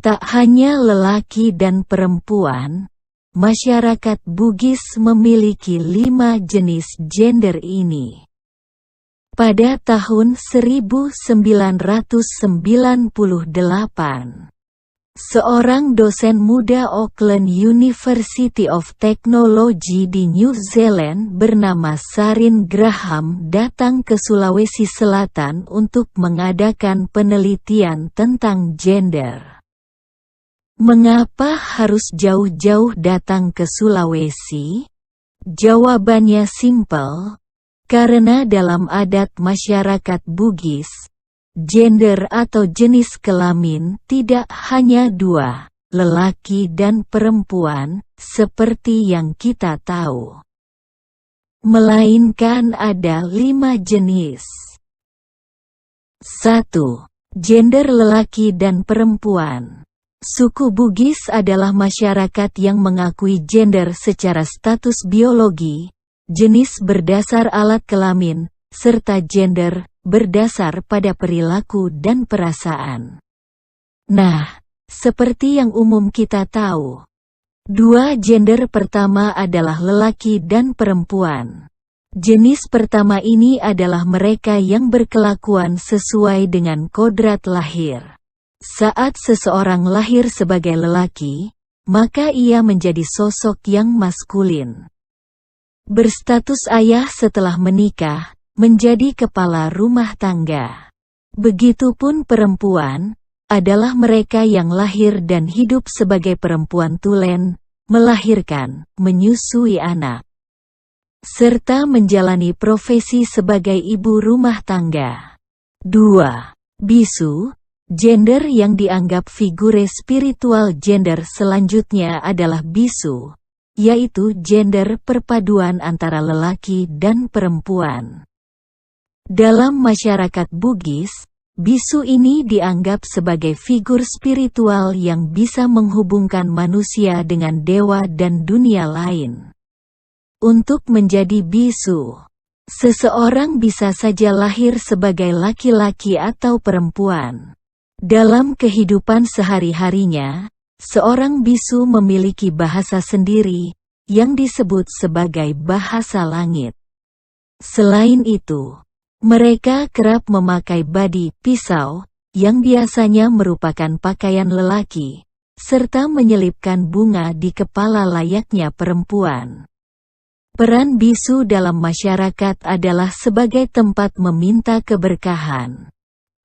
Tak hanya lelaki dan perempuan, masyarakat Bugis memiliki 5 jenis gender ini. Pada tahun 1998, seorang dosen muda Auckland University of Technology di New Zealand bernama Sarin Graham datang ke Sulawesi Selatan untuk mengadakan penelitian tentang gender. Mengapa harus jauh-jauh datang ke Sulawesi? Jawabannya simpel. Karena dalam adat masyarakat Bugis, gender atau jenis kelamin tidak hanya 2, lelaki dan perempuan, seperti yang kita tahu. Melainkan ada 5 jenis. 1. Gender lelaki dan perempuan. Suku Bugis adalah masyarakat yang mengakui gender secara status biologi, jenis berdasar alat kelamin, serta gender berdasar pada perilaku dan perasaan. Nah, seperti yang umum kita tahu, 2 gender pertama adalah lelaki dan perempuan. Jenis pertama ini adalah mereka yang berkelakuan sesuai dengan kodrat lahir. Saat seseorang lahir sebagai lelaki, maka ia menjadi sosok yang maskulin. Berstatus ayah setelah menikah, menjadi kepala rumah tangga. Begitupun perempuan, adalah mereka yang lahir dan hidup sebagai perempuan tulen, melahirkan, menyusui anak, serta menjalani profesi sebagai ibu rumah tangga. 2. Bisu, gender yang dianggap figure spiritual. Gender selanjutnya adalah bisu, yaitu gender perpaduan antara lelaki dan perempuan. Dalam masyarakat Bugis, bisu ini dianggap sebagai figur spiritual yang bisa menghubungkan manusia dengan dewa dan dunia lain. Untuk menjadi bisu, seseorang bisa saja lahir sebagai laki-laki atau perempuan. Dalam kehidupan sehari-harinya, seorang bisu memiliki bahasa sendiri, yang disebut sebagai bahasa langit. Selain itu, mereka kerap memakai badi, pisau, yang biasanya merupakan pakaian lelaki, serta menyelipkan bunga di kepala layaknya perempuan. Peran bisu dalam masyarakat adalah sebagai tempat meminta keberkahan,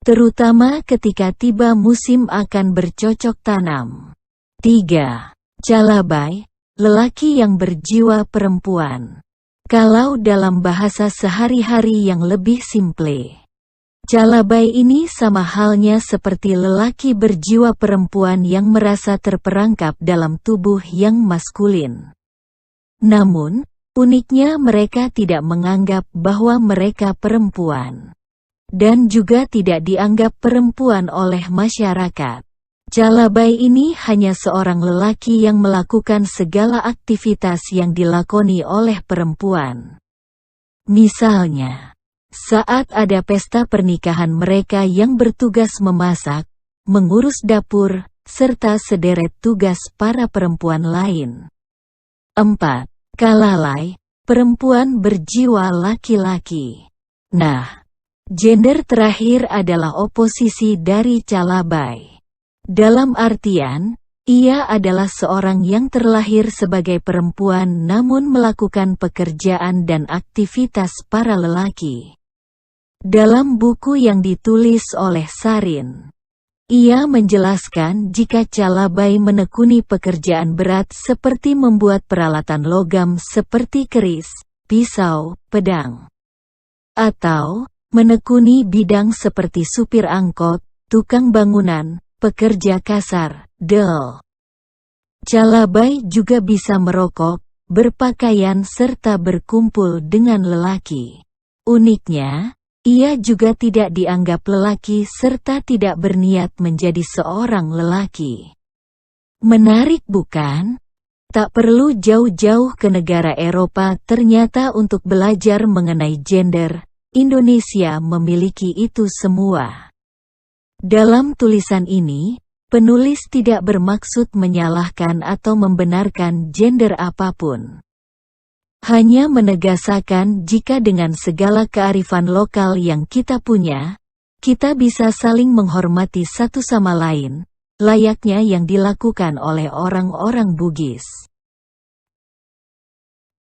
terutama ketika tiba musim akan bercocok tanam. 3. Calabai, lelaki yang berjiwa perempuan. Kalau dalam bahasa sehari-hari yang lebih simple, calabai ini sama halnya seperti lelaki berjiwa perempuan yang merasa terperangkap dalam tubuh yang maskulin. Namun, uniknya mereka tidak menganggap bahwa mereka perempuan, dan juga tidak dianggap perempuan oleh masyarakat. Calabai ini hanya seorang lelaki yang melakukan segala aktivitas yang dilakoni oleh perempuan. Misalnya, saat ada pesta pernikahan mereka yang bertugas memasak, mengurus dapur, serta sederet tugas para perempuan lain. 4. Kalalai, perempuan berjiwa laki-laki. Nah, gender terakhir adalah oposisi dari calabai. Dalam artian, ia adalah seorang yang terlahir sebagai perempuan namun melakukan pekerjaan dan aktivitas para lelaki. Dalam buku yang ditulis oleh Sarin, ia menjelaskan jika calabai menekuni pekerjaan berat seperti membuat peralatan logam seperti keris, pisau, pedang, atau menekuni bidang seperti supir angkot, tukang bangunan, pekerja kasar, del. Calabai juga bisa merokok, berpakaian serta berkumpul dengan lelaki. Uniknya, ia juga tidak dianggap lelaki serta tidak berniat menjadi seorang lelaki. Menarik bukan? Tak perlu jauh-jauh ke negara Eropa ternyata untuk belajar mengenai gender. Indonesia memiliki itu semua. Dalam tulisan ini, Penulis tidak bermaksud menyalahkan atau membenarkan gender apapun. Hanya menegaskan jika dengan segala kearifan lokal yang kita punya, kita bisa saling menghormati satu sama lain, layaknya yang dilakukan oleh orang-orang Bugis.